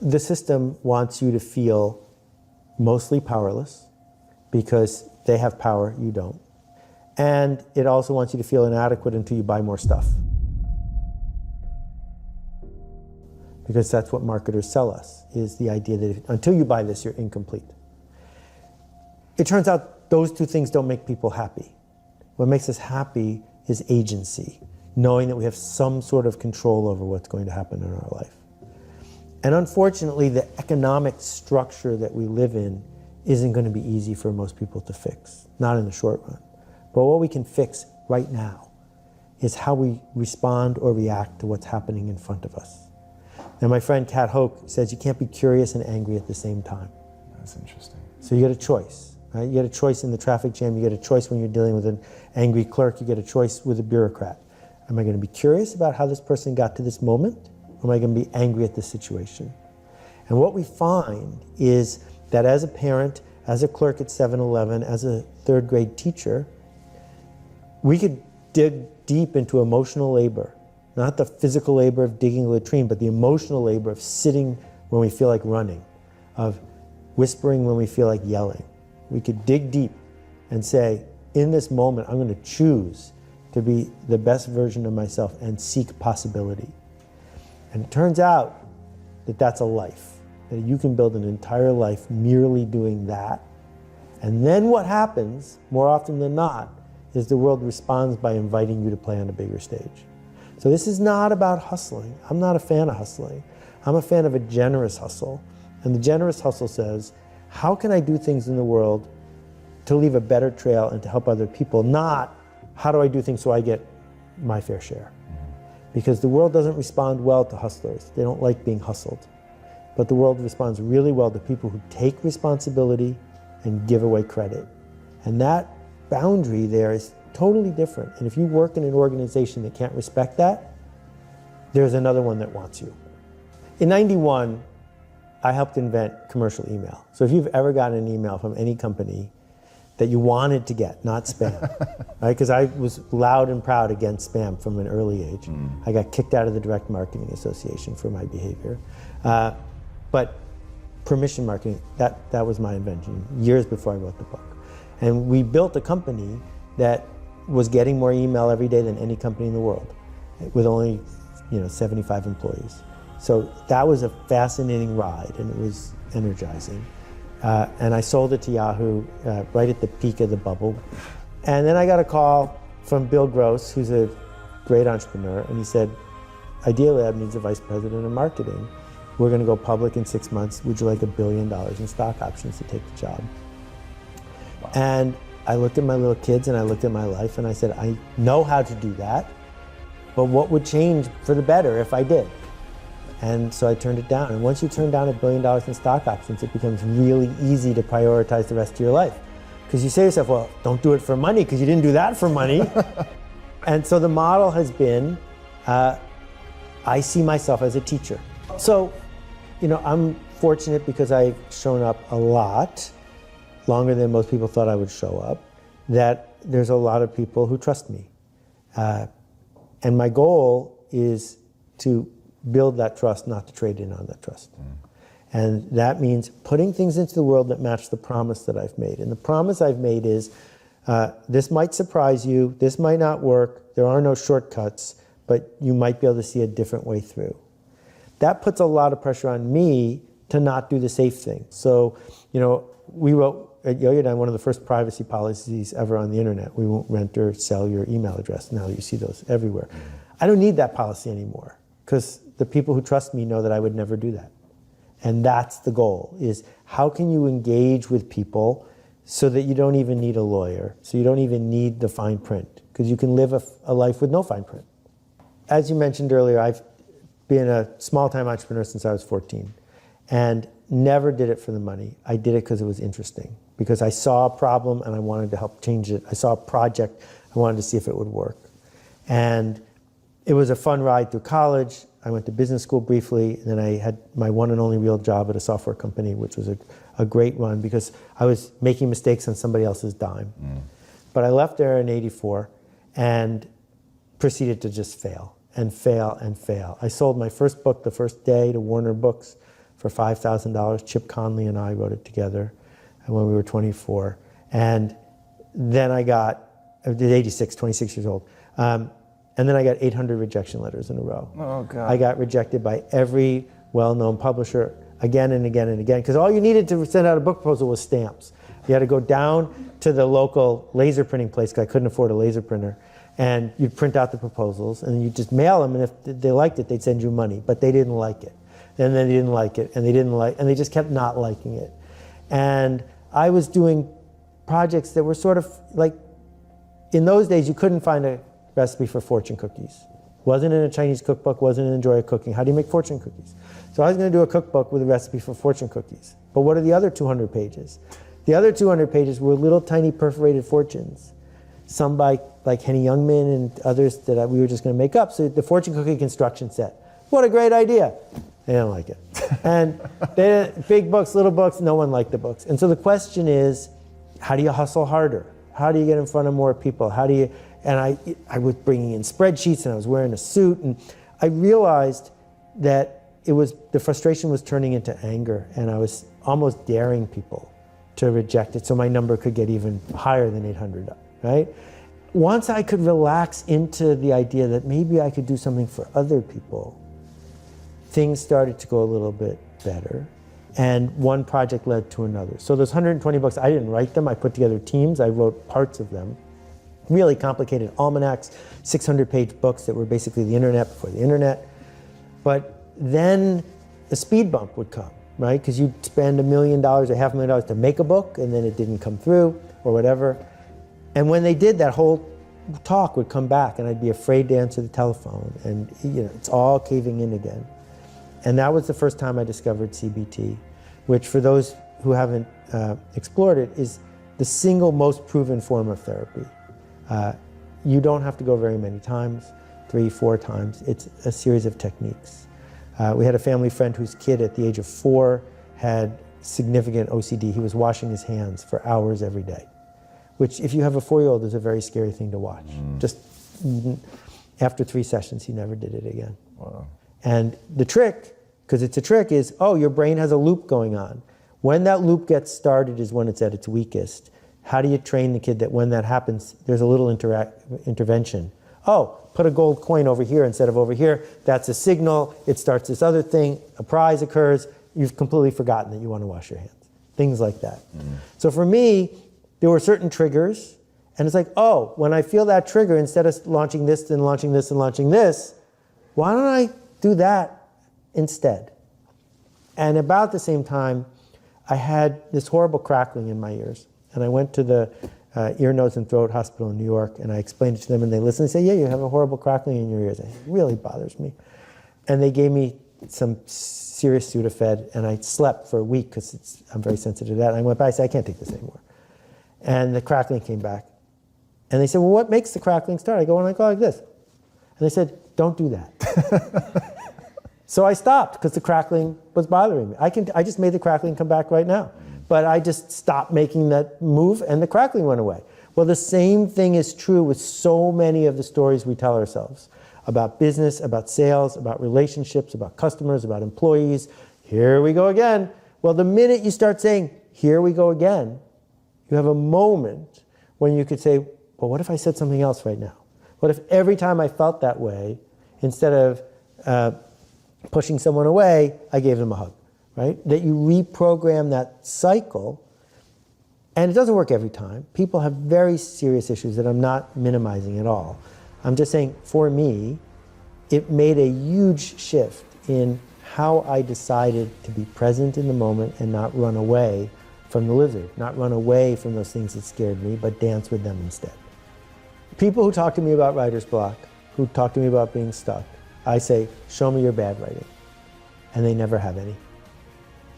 The system wants you to feel mostly powerless because they have power, you don't. And it also wants you to feel inadequate until you buy more stuff. Because that's what marketers sell us, is the idea that until you buy this, you're incomplete. It turns out those two things don't make people happy. What makes us happy is agency, knowing that we have some sort of control over what's going to happen in our life. And unfortunately, the economic structure that we live in isn't going to be easy for most people to fix, not in the short run. But what we can fix right now is how we respond or react to what's happening in front of us. And my friend Kat Hoke says you can't be curious and angry at the same time. That's interesting. So you get a choice, right? You get a choice in the traffic jam. You get a choice when you're dealing with an angry clerk. You get a choice with a bureaucrat. Am I going to be curious about how this person got to this moment? Or am I going to be angry at this situation? And what we find is that as a parent, as a clerk at 7-Eleven, as a third grade teacher, we could dig deep into emotional labor. Not the physical labor of digging a latrine, but the emotional labor of sitting when we feel like running, of whispering when we feel like yelling. We could dig deep and say, in this moment, I'm going to choose to be the best version of myself and seek possibility. And it turns out that that's a life, that you can build an entire life merely doing that. And then what happens, more often than not, is the world responds by inviting you to play on a bigger stage. So this is not about hustling. I'm not a fan of hustling. I'm a fan of a generous hustle. And the generous hustle says, how can I do things in the world to leave a better trail and to help other people? Not, how do I do things so I get my fair share? Because the world doesn't respond well to hustlers. They don't like being hustled. But the world responds really well to people who take responsibility and give away credit. And that boundary there is totally different. And if you work in an organization that can't respect that, there's another one that wants you. In '91, I helped invent commercial email. So if you've ever gotten an email from any company that you wanted to get, not spam, right? Because I was loud and proud against spam from an early age. I got kicked out of the Direct Marketing Association for my behavior. But permission marketing, that was my invention, years before I wrote the book. And we built a company that was getting more email every day than any company in the world, with only 75 employees. So that was a fascinating ride, and it was energizing. And I sold it to Yahoo right at the peak of the bubble. And then I got a call from Bill Gross, who's a great entrepreneur, and he said, Idealab needs a vice president of marketing. We're going to go public in 6 months. Would you like $1 billion in stock options to take the job? Wow. And I looked at my little kids and I looked at my life and I said, I know how to do that, but what would change for the better if I did? And so I turned it down. And once you turn down $1 billion in stock options, it becomes really easy to prioritize the rest of your life. Because you say to yourself, well, don't do it for money because you didn't do that for money. And so the model has been, I see myself as a teacher. So, I'm fortunate because I've shown up a lot, longer than most people thought I would show up, that there's a lot of people who trust me. And my goal is to build that trust, not to trade in on that trust. And that means putting things into the world that match the promise that I've made. And the promise I've made is, this might surprise you, this might not work, there are no shortcuts, but you might be able to see a different way through. That puts a lot of pressure on me to not do the safe thing. So, we wrote at Yoyodyne one of the first privacy policies ever on the internet. We won't rent or sell your email address. Now you see those everywhere. I don't need that policy anymore because the people who trust me know that I would never do that. And that's the goal, is how can you engage with people so that you don't even need a lawyer, so you don't even need the fine print, because you can live a life with no fine print. As you mentioned earlier, I've been a small-time entrepreneur since I was 14 and never did it for the money. I did it because it was interesting, because I saw a problem and I wanted to help change it. I saw a project, I wanted to see if it would work. And it was a fun ride through college. I went to business school briefly, and then I had my one and only real job at a software company, which was a great run because I was making mistakes on somebody else's dime. But I left there in '84 and proceeded to just fail and fail and fail. I sold my first book the first day to Warner Books for $5,000. Chip Conley and I wrote it together when we were 24. And then I did 86, 26 years old. And then I got 800 rejection letters in a row. Oh, God. I got rejected by every well-known publisher again and again and again, because all you needed to send out a book proposal was stamps. You had to go down to the local laser printing place, because I couldn't afford a laser printer, and you'd print out the proposals, and you'd just mail them, and if they liked it, they'd send you money, but they didn't like it. And then they didn't like it, and they just kept not liking it. And I was doing projects that were sort of like, in those days, you couldn't find a recipe for fortune cookies. Wasn't in a Chinese cookbook, wasn't in Enjoy Cooking. How do you make fortune cookies? So I was going to do a cookbook with a recipe for fortune cookies. But what are the other 200 pages? The other 200 pages were little tiny perforated fortunes, some by like Henny Youngman and others that we were just going to make up. So the fortune cookie construction set. What a great idea. They didn't like it. And big books, little books, no one liked the books. And so the question is, how do you hustle harder? How do you get in front of more people? How do you, and I was bringing in spreadsheets, and I was wearing a suit, and I realized that the frustration was turning into anger, and I was almost daring people to reject it so my number could get even higher than 800, right? Once I could relax into the idea that maybe I could do something for other people, things started to go a little bit better. And one project led to another. So those 120 books, I didn't write them. I put together teams. I wrote parts of them. Really complicated almanacs, 600-page books that were basically the internet before the internet. But then a speed bump would come, right? Because you'd spend $1 million or $500,000 to make a book, and then it didn't come through or whatever. And when they did, that whole talk would come back, and I'd be afraid to answer the telephone. And it's all caving in again. And that was the first time I discovered CBT, which for those who haven't explored it, is the single most proven form of therapy. You don't have to go very many times, 3, 4 times. It's a series of techniques. We had a family friend whose kid at the age of 4 had significant OCD. He was washing his hands for hours every day, which if you have a 4-year-old is a very scary thing to watch. Just after 3 sessions, he never did it again. Wow. And the trick, because it's a trick, is, your brain has a loop going on. When that loop gets started is when it's at its weakest. How do you train the kid that when that happens, there's a little intervention? Put a gold coin over here instead of over here. That's a signal. It starts this other thing. A prize occurs. You've completely forgotten that you want to wash your hands. Things like that. So for me, there were certain triggers. And it's like, when I feel that trigger, instead of launching this and launching this and launching this, why don't I do that instead? And about the same time, I had this horrible crackling in my ears. And I went to the ear, nose, and throat hospital in New York, and I explained it to them, and they listened and say, yeah, you have a horrible crackling in your ears. It really bothers me. And they gave me some serious Sudafed, and I slept for a week because I'm very sensitive to that. And I went back and said, I can't take this anymore. And the crackling came back. And they said, well, what makes the crackling start? I go, and I go like this. And they said, don't do that. So I stopped because the crackling was bothering me. I just made the crackling come back right now. But I just stopped making that move, and the crackling went away. Well, the same thing is true with so many of the stories we tell ourselves about business, about sales, about relationships, about customers, about employees. Here we go again. Well, the minute you start saying, here we go again, you have a moment when you could say, well, what if I said something else right now? What if every time I felt that way, instead of pushing someone away, I gave them a hug? Right? That you reprogram that cycle, and it doesn't work every time. People have very serious issues that I'm not minimizing at all. I'm just saying, for me, it made a huge shift in how I decided to be present in the moment and not run away from the lizard, not run away from those things that scared me, but dance with them instead. People who talk to me about writer's block, who talk to me about being stuck, I say, show me your bad writing. And they never have any.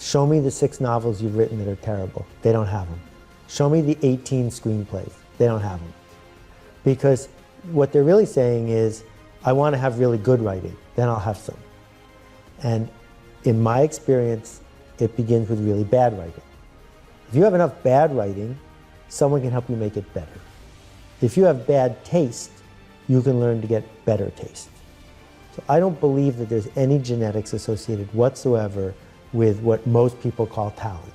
Show me the 6 novels you've written that are terrible. They don't have them. Show me the 18 screenplays. They don't have them. Because what they're really saying is, I want to have really good writing, then I'll have some. And in my experience, it begins with really bad writing. If you have enough bad writing, someone can help you make it better. If you have bad taste, you can learn to get better taste. So I don't believe that there's any genetics associated whatsoever with what most people call talent.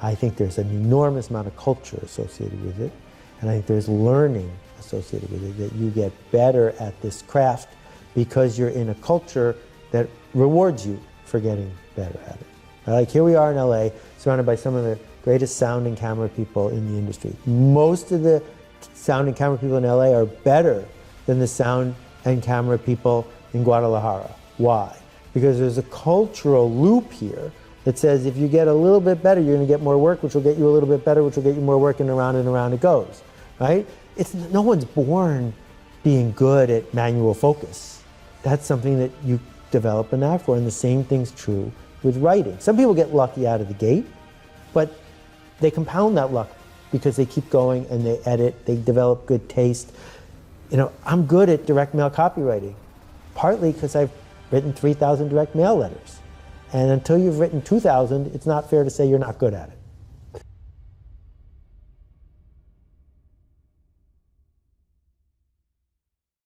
I think there's an enormous amount of culture associated with it, and I think there's learning associated with it, that you get better at this craft because you're in a culture that rewards you for getting better at it. Like here we are in LA, surrounded by some of the greatest sound and camera people in the industry. Most of the sound and camera people in LA are better than the sound and camera people in Guadalajara. Why? Because there's a cultural loop here that says if you get a little bit better, you're going to get more work, which will get you a little bit better, which will get you more work, and around it goes, right? No one's born being good at manual focus. That's something that you develop a knack for, and the same thing's true with writing. Some people get lucky out of the gate, but they compound that luck because they keep going and they edit, they develop good taste. You know, I'm good at direct mail copywriting, partly because I've written 3,000 direct mail letters. And until you've written 2,000, it's not fair to say you're not good at it.